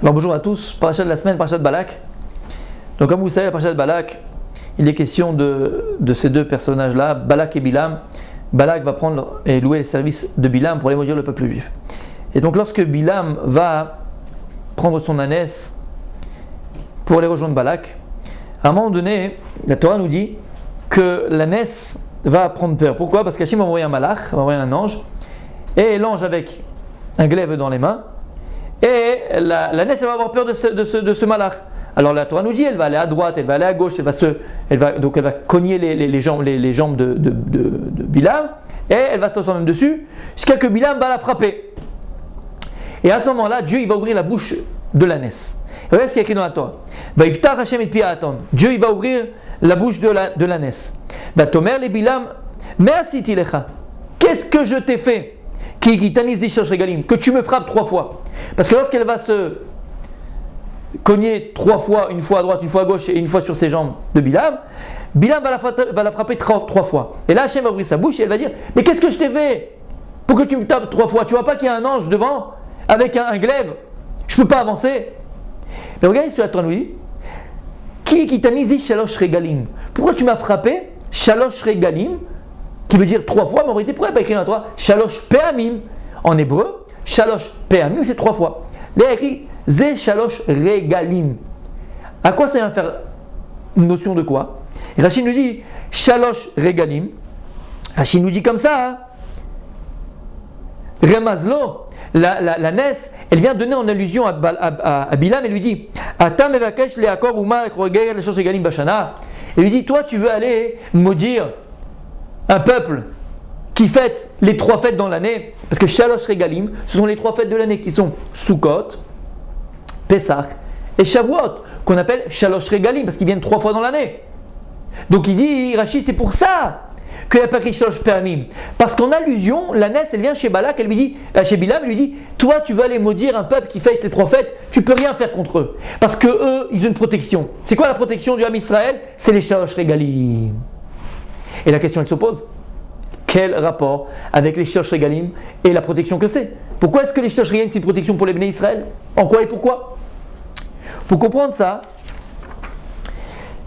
Alors bonjour à tous, parachat de la semaine, parachat de Balak. Donc comme vous savez, la parachat de Balak, il est question de ces deux personnages-là, Balak et Bilam. Balak va prendre et louer les services de Bilam pour aller maudire le peuple juif. Et donc lorsque Bilam va prendre son ânesse pour aller rejoindre Balak, à un moment donné, la Torah nous dit que l'ânesse va prendre peur. Pourquoi ? Parce qu'Hachem va envoyer un malach, va envoyer un ange, et l'ange avec un glaive dans les mains, et l'ânesse elle va avoir peur de ce malach. Alors la Torah nous dit, elle va aller à droite, elle va aller à gauche, elle va cogner les jambes de Bilam, et elle va s'asseoir même dessus, jusqu'à que Bilam va la frapper. Et à ce moment-là, Dieu il va ouvrir la bouche de l'ânesse. Regardez ce qu'il y a écrit dans la Torah. Vaïftar Hashem et Pi'atan. Dieu il va ouvrir la bouche de l'ânesse. Va tomer les Bilam, merci Tilecha. Qu'est-ce que je t'ai fait? Que tu me frappes 3 fois. Parce que lorsqu'elle va se cogner 3 fois, une fois à droite, une fois à gauche et une fois sur ses jambes de Bilam, Bilam va la frapper 3 fois. Et là, Hachem va ouvrir sa bouche et elle va dire: mais qu'est-ce que je t'ai fait pour que tu me tapes 3 fois? Tu vois pas qu'il y a un ange devant avec un glaive? Je peux pas avancer. Mais regardez ce que la Torah nous dit. Qui t'a mis shalosh regalim? Pourquoi tu m'as frappé shalosh regalim, qui veut dire 3 fois, mais en réalité, pourquoi il n'y a pas écrit dans la Torah shalosh pe'amim? En hébreu, shalosh pe'amim, c'est 3 fois. Là, il y a écrit Zé shalosh regalim. À quoi ça vient faire une notion de quoi? Et Rachid nous dit shalosh regalim. Rachid nous dit comme ça, hein? Remazlo, la Ness, elle vient donner en allusion à Bilam et lui dit Atam evakesh leakor uma ekroger le shalosh regalim bashana. Et lui dit: toi, tu veux aller maudire un peuple qui fête les 3 fêtes dans l'année, parce que Shalosh Regalim, ce sont les 3 fêtes de l'année qui sont Sukkot, Pesach et Shavuot, qu'on appelle Shalosh Regalim, parce qu'ils viennent 3 fois dans l'année. Donc il dit, Rachid, c'est pour ça qu'il n'y a pas écrit Shalosh Pe'amim, parce qu'en allusion, la Ness, elle vient chez Balak, elle lui dit, chez Bilam, elle lui dit: toi, tu veux aller maudire un peuple qui fête les 3 fêtes, tu peux rien faire contre eux, parce que eux, ils ont une protection. C'est quoi la protection du Ham Israël? C'est les Shalosh Regalim. Et la question, elle se pose: quel rapport avec les Shalosh Regalim et la protection que c'est? Pourquoi est-ce que les Shalosh Regalim c'est une protection pour les Bnei Israël? En quoi et pourquoi? Pour comprendre ça,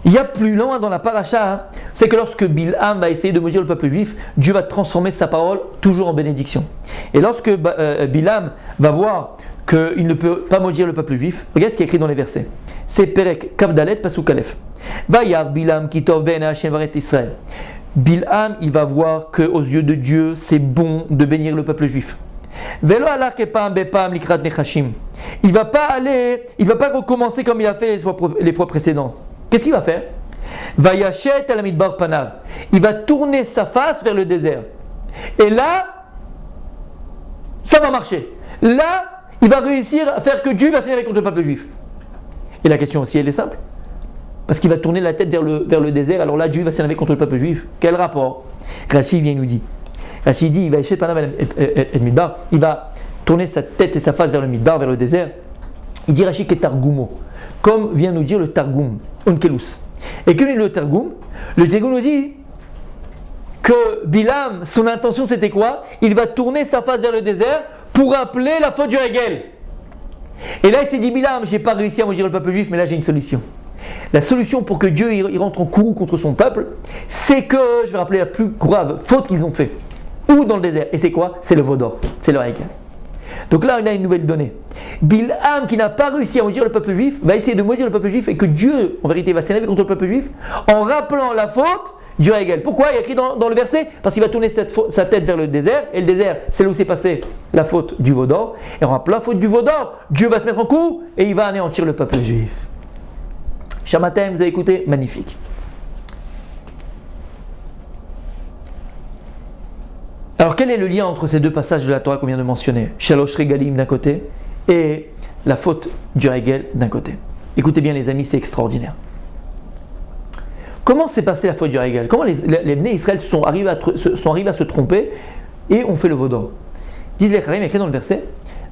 il y a plus loin dans la paracha, hein, c'est que lorsque Bilham va essayer de maudire le peuple juif, Dieu va transformer sa parole toujours en bénédiction. Et lorsque Bilham va voir qu'il ne peut pas maudire le peuple juif, regarde ce qui est écrit dans les versets. C'est Perek Kavdalet Pasuk Aleph. Vayar Bilham kitov ben Hashem varet Israël. Bilham, il va voir qu'aux yeux de Dieu, c'est bon de bénir le peuple juif. Il ne va pas recommencer comme il a fait les fois précédentes. Qu'est-ce qu'il va faire? Il va tourner sa face vers le désert. Et là, ça va marcher. Là, il va réussir à faire que Dieu va s'énerver contre le peuple juif. Et la question aussi, elle est simple. Parce qu'il va tourner la tête vers le désert, alors là Dieu va s'énerver contre le peuple juif. Quel rapport? Rachid vient nous dire. Rachid dit: il va échec Panam et Midbar, il va tourner sa tête et sa face vers le Midbar, vers le désert. Il dit Rachid que Targumo, comme vient nous dire le Targum, Onkelus. Et que le Targum nous dit que Bilam, son intention c'était quoi? Il va tourner sa face vers le désert pour rappeler la faute du Hegel. Et là il s'est dit: Bilam, j'ai pas réussi à maudire le peuple juif, mais là j'ai une solution. La solution pour que Dieu il rentre en courroux contre son peuple, c'est que, je vais rappeler la plus grave faute qu'ils ont fait. Ou dans le désert. Et c'est quoi? C'est le veau d'or. C'est le Hegel. Donc là, on a une nouvelle donnée. Bilham, qui n'a pas réussi à maudire le peuple juif, va essayer de maudire le peuple juif et que Dieu, en vérité, va s'énerver contre le peuple juif en rappelant la faute du Hegel. Pourquoi? Il y a écrit dans le verset, parce qu'il va tourner sa tête vers le désert, et le désert, c'est là où s'est passée la faute du veau d'or. Et en rappelant la faute du veau d'or, Dieu va se mettre en coup et il va anéantir le peuple juif. Shamatem, vous avez écouté? Magnifique. Alors quel est le lien entre ces deux passages de la Torah qu'on vient de mentionner? Shalosh Regalim d'un côté et la faute du Hegel d'un côté. Écoutez bien les amis, c'est extraordinaire. Comment s'est passée la faute du Hegel? Comment les Bnei Israël sont arrivés à se tromper et ont fait le veau d'or? Disent les Chaim, écrit dans le verset: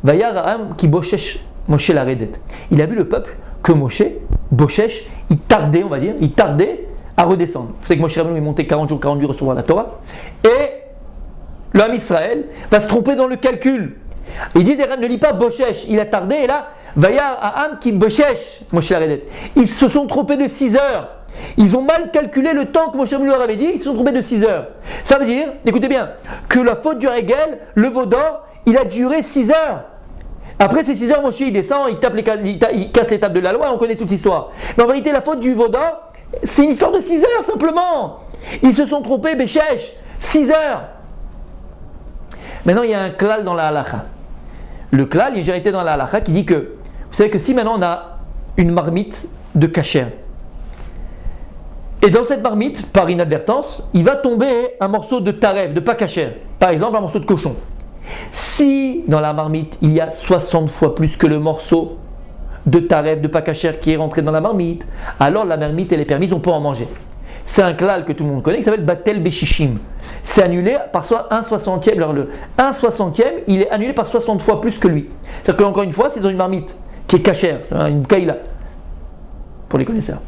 Vayar Ha'am ki boshesh Moshe laredet. Il a vu le peuple que Moshe, Boshesh, il tardait à redescendre. Vous savez que Moshe Rabbeinu est monté 40 jours, 40 nuits recevoir la Torah. Et le Ham Israël va se tromper dans le calcul. Ils disent, ne lis pas Boshesh, il a tardé, et là, Vaya Aham qui Boshesh, Moshe Laredet. Ils se sont trompés de 6 heures. Ils ont mal calculé le temps que Moshe leur avait dit, ils se sont trompés de 6 heures. Ça veut dire, écoutez bien, que la faute du Hegel, le veau d'or, il a duré 6 heures. Après ces 6 heures, Moshe il descend, il casse les tables de la loi, on connaît toute l'histoire. Mais en vérité, la faute du veau d'or, c'est une histoire de 6 heures simplement. Ils se sont trompés, Boshesh, 6 heures. Maintenant, il y a un klal dans la halakha. Le klal, il y a une vérité dans la halakha qui dit que, vous savez que si maintenant on a une marmite de kasher, et dans cette marmite, par inadvertance, il va tomber un morceau de taref, de pas kasher, par exemple un morceau de cochon. Si dans la marmite, il y a 60 fois plus que le morceau de taref, de pas kasher qui est rentré dans la marmite, alors la marmite elle est permise, on peut en manger. C'est un klal que tout le monde connaît qui s'appelle Batel Beshishim. C'est annulé par soit 1/60. Alors le 1/60, il est annulé par 60 fois plus que lui. C'est-à-dire qu'encore une fois, c'est dans une marmite qui est cachère, une kaila, pour les connaisseurs.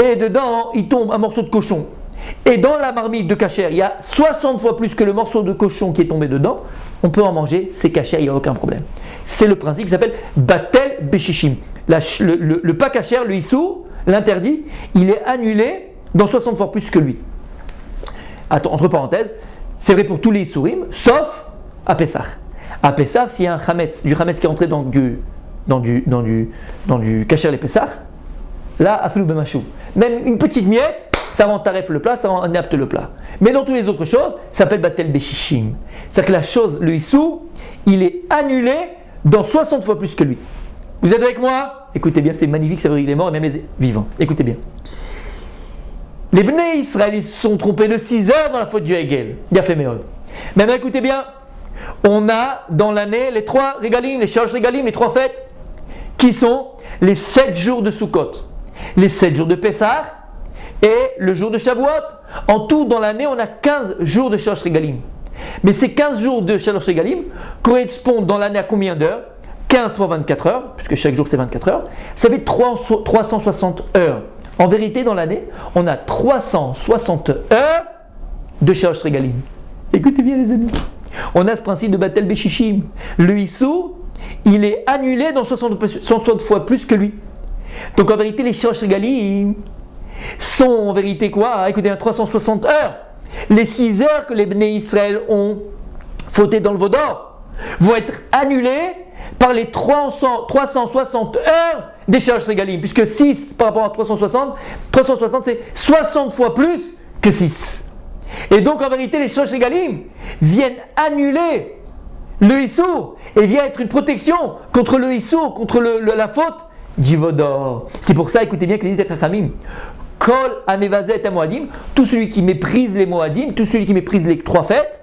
Et dedans, il tombe un morceau de cochon. Et dans la marmite de cachère, il y a 60 fois plus que le morceau de cochon qui est tombé dedans. On peut en manger, c'est cachère, il n'y a aucun problème. C'est le principe qui s'appelle Batel Beshishim. Le pas cachère, le issou, l'interdit, il est annulé dans 60 fois plus que lui. Attends, entre parenthèses, c'est vrai pour tous les Issourim, sauf à Pessah. À Pessah, s'il y a un chametz, du chametz qui est rentré dans du kasher les Pessah, là, afilou b'machou. Même une petite miette, ça rend taref le plat, ça rend inapte le plat. Mais dans toutes les autres choses, ça s'appelle batel beshishim. C'est-à-dire que la chose, le issou, il est annulé dans 60 fois plus que lui. Vous êtes avec moi? Écoutez bien, c'est magnifique, ça veut dire qu'il est mort et même les vivants. Écoutez bien. Les Bnei Israël, ils se sont trompés de 6 heures dans la faute du Hegel. Il a fait meilleur. Maintenant, écoutez bien. On a dans l'année les 3 régalim, les charges régalim, les 3 fêtes, qui sont les 7 jours de Sukkot, les 7 jours de Pessah et le jour de Shavuot. En tout, dans l'année, on a 15 jours de charges régalim. Mais ces 15 jours de charges régalim correspondent dans l'année à combien d'heures? 15 fois 24 heures, puisque chaque jour c'est 24 heures. Ça fait 360 heures. En vérité, dans l'année, on a 360 heures de charges régalim. Écoutez bien les amis. On a ce principe de Batel Beshishim. Le Issou, il est annulé dans 60 fois plus que lui. Donc en vérité, les charges régalim sont en vérité quoi? Écoutez, 360 heures. Les 6 heures que les Bnei Israël ont fauté dans le veau d'or vont être annulées par les 360 heures des charges régalim, puisque 6 par rapport à 360 c'est 60 fois plus que 6. Et donc en vérité les charges régalim viennent annuler le issou et viennent être une protection contre le issou, contre la faute du veau d'or. C'est pour ça, écoutez bien que les Chachamim, Kol amevazet moadim, tout celui qui méprise les moadim, tout celui qui méprise les 3 fêtes,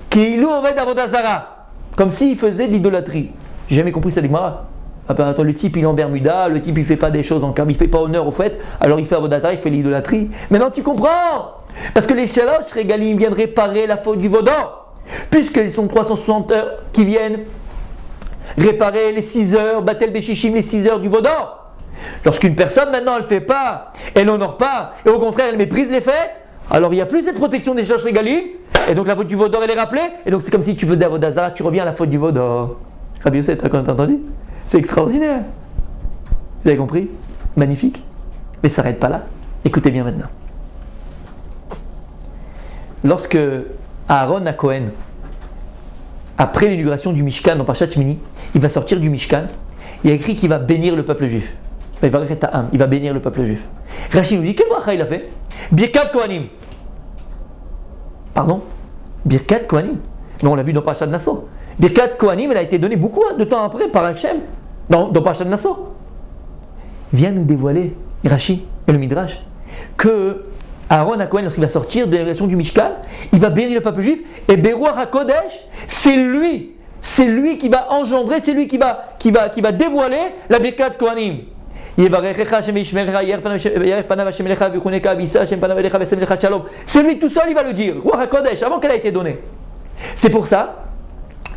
Keilu oved avodah zara, comme s'il faisait de l'idolâtrie. J'ai jamais compris ça, Gemara. Attends, le type il est en Bermuda, le type il fait pas des choses en il fait pas honneur au fait, alors il fait avodah zara, il fait l'idolâtrie. Maintenant tu comprends, parce que les shalosh régalim viennent réparer la faute du veau d'or, puisqu'ils sont 360 heures qui viennent réparer les 6 heures, batel beshishim, les 6 heures du veau d'or. Lorsqu'une personne maintenant elle fait pas, elle n'honore pas, et au contraire elle méprise les fêtes, alors il n'y a plus cette protection des shalosh régalim, et donc la faute du veau d'or elle est rappelée, et donc c'est comme si tu faisais avodah zara, tu reviens à la faute du veau d'or. Rabbi Yosef, t'as entendu? C'est extraordinaire. Vous avez compris? Magnifique. Mais ça s'arrête pas là. Écoutez bien maintenant. Lorsque Aaron à Cohen, après l'inauguration du Mishkan dans Parashat Shmini, il va sortir du Mishkan, il y a écrit qu'il va bénir le peuple juif. Il va bénir le peuple juif. Rachid nous dit, quel bracha il a fait? Birkat Kohanim. Pardon? Birkat Kohanim. Mais on l'a vu dans Parashat Nassau. Birkat Kohanim, elle a été donnée beaucoup de temps après par Hachem, dans Parashat Nassau. Vient nous dévoiler, Rashi et le Midrash, que Aaron à Cohen, lorsqu'il va sortir de l'éradication du Mishkan, il va bénir le peuple juif, et Beruach HaKodesh, c'est lui qui va engendrer, c'est lui qui va dévoiler la Birkat Kohanim. C'est lui tout seul, il va le dire, Ruach HaKodesh, avant qu'elle ait été donnée. C'est pour ça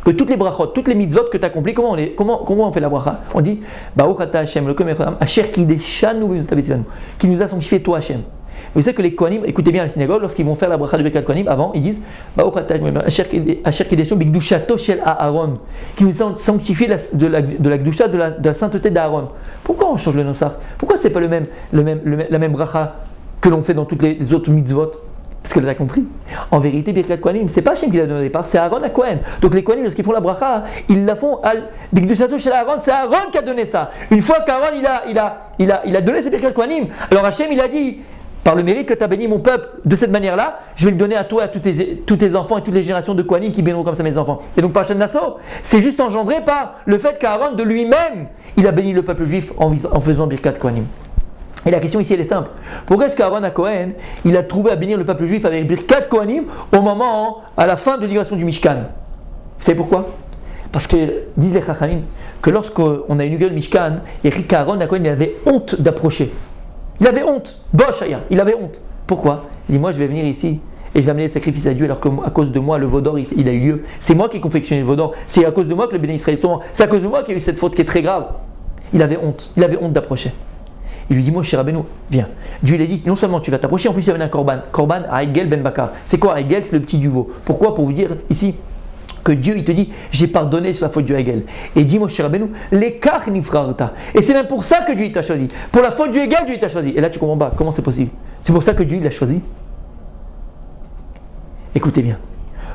que toutes les brachot, toutes les mitzvot que tu as accomplies, comment on fait la bracha? On dit Baruch ata Hashem, le Asher Kideshanu, qui nous a sanctifié toi Hashem. Vous savez que les Kohanim, écoutez bien à la synagogue, lorsqu'ils vont faire la bracha de Birkat Kohanim, avant, ils disent Asher Kedeshon Bigdushato Shel Aaron, qui nous sanctifie de la Gdusha, de la sainteté d'Aaron. Pourquoi on change le Nosar? Pourquoi c'est pas la même bracha que l'on fait dans toutes les autres mitzvot? Parce qu'elle a compris. En vérité, Birkat Kohanim, c'est pas Hachem qui l'a donné au départ, c'est Aaron à Kohen. Donc les Kohanim, lorsqu'ils font la bracha, ils la font al Bigdushato Shel Aaron, c'est Aaron qui a donné ça. Une fois qu'Aaron il a donné ses Birkat Kohanim, alors Hachem il a dit, par le mérite que tu as béni mon peuple de cette manière-là, je vais le donner à toi, à tous tes enfants et toutes les générations de Kohanim qui béniront comme ça mes enfants. Et donc par Hachem Nassau, c'est juste engendré par le fait qu'Aaron de lui-même, il a béni le peuple juif en faisant Birkat Kohanim. Et la question ici elle est simple. Pourquoi est-ce qu'Aaron à Kohen, il a trouvé à bénir le peuple juif avec Birkat Kohanim au moment, à la fin de l'irrigation du Mishkan? Vous savez pourquoi? Parce que disent les Chachamim que lorsqu'on a inauguré le Mishkan, Eric Aaron à Kohen, il avait honte d'approcher. Il avait honte. Boshaya, il avait honte. Pourquoi? Il dit moi je vais venir ici et je vais amener les sacrifices à Dieu alors qu'à cause de moi le Vaudor il a eu lieu. C'est moi qui ai confectionné le Vaudor. C'est à cause de moi que le Béni Israël sont morts. C'est à cause de moi qu'il y a eu cette faute qui est très grave. Il avait honte. Il avait honte d'approcher. Il lui dit, moi, cher Rabbeinu, viens. Dieu lui a dit, non seulement tu vas t'approcher, en plus il y avait un korban. Korban à Egel ben Bakar. C'est quoi Egel? C'est le petit du veau. Pourquoi? Pour vous dire ici que Dieu, il te dit, j'ai pardonné sur la faute du Egel. Et dis, moi, cher Rabbeinu, l'écart nifrarta. Et c'est même pour ça que Dieu t'a choisi. Pour la faute du Egel, Dieu t'a choisi. Et là, tu comprends pas, comment c'est possible? C'est pour ça que Dieu l'a choisi. Écoutez bien.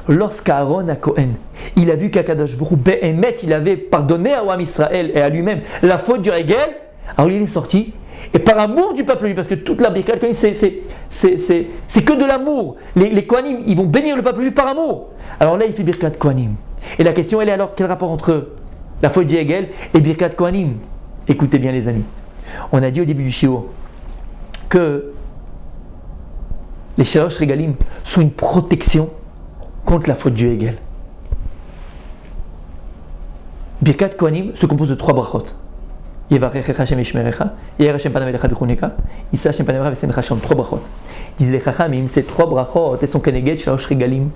Lorsqu'Aaron à Kohen, il a vu qu'Akadosh Baruch Hu Be'emet, il avait pardonné à Ouam Israël et à lui-même la faute du Egel, alors il est sorti. Et par amour du peuple juif, parce que toute la Birkat Kohanim, c'est que de l'amour. Les Kohanim, ils vont bénir le peuple juif par amour. Alors là, il fait Birkat Kohanim. Et la question, elle est alors, quel rapport entre la faute du Egel et Birkat Kohanim? Écoutez bien les amis. On a dit au début du shiur que les Shalosh Regalim sont une protection contre la faute du Egel. Birkat Kohanim se compose de 3 brachot. Yevarechecha Hashem Yishmerecha, Yeher Hashem panav elecha v'chuneka, Yisa Hashem panav elecha v'semcha Hashem, 3 brachot. Disent les Chachamim, ces 3 brachot, elles sont keneged shalosh regalim.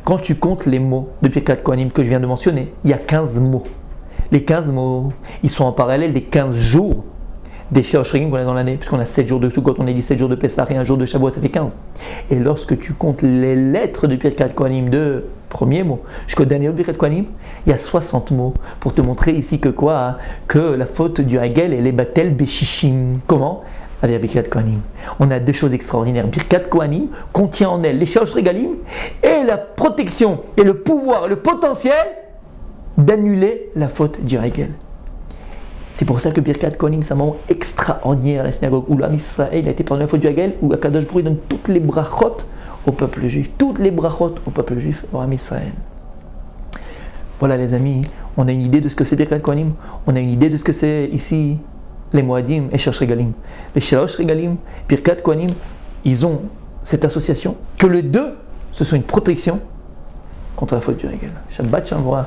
Quand tu comptes les mots de Birkat Kohanim que je viens de mentionner, il y a 15 mots. Les 15 mots, ils sont en parallèle des 15 jours des shalosh regalim qu'on a dans l'année, puisqu'on a 7 jours de Sukkot, on a dit 7 jours de Pessah et un jour de Shavuot, ça fait 15. Et lorsque tu comptes les lettres de Birkat Kohanim de premier mot jusqu'au dernier Birkat Kohanim, il y a 60 mots pour te montrer ici que quoi? Que la faute du Hagel elle est batel beshishim. Comment? Avec Birkat Kohanim. On a 2 choses extraordinaires. Birkat Kohanim contient en elle les shalosh regalim et la protection et le pouvoir, le potentiel d'annuler la faute du Hagel. C'est pour ça que Birkat Kohanim, c'est un moment extraordinaire à la synagogue où l'Am Israël a été pardonné la faute du Hagel, où Akadosh Baruch Hu donne toutes les brachot au peuple juif, toutes les brachot au peuple juif, au Am Israël. Voilà les amis, on a une idée de ce que c'est Birkat Kohanim, on a une idée de ce que c'est ici les Moadim et Shalosh Regalim. Les Shalosh Regalim, Birkat Kohanim, ils ont cette association, que les deux, ce sont une protection contre la faute du Hagel. Shabbat Shalom.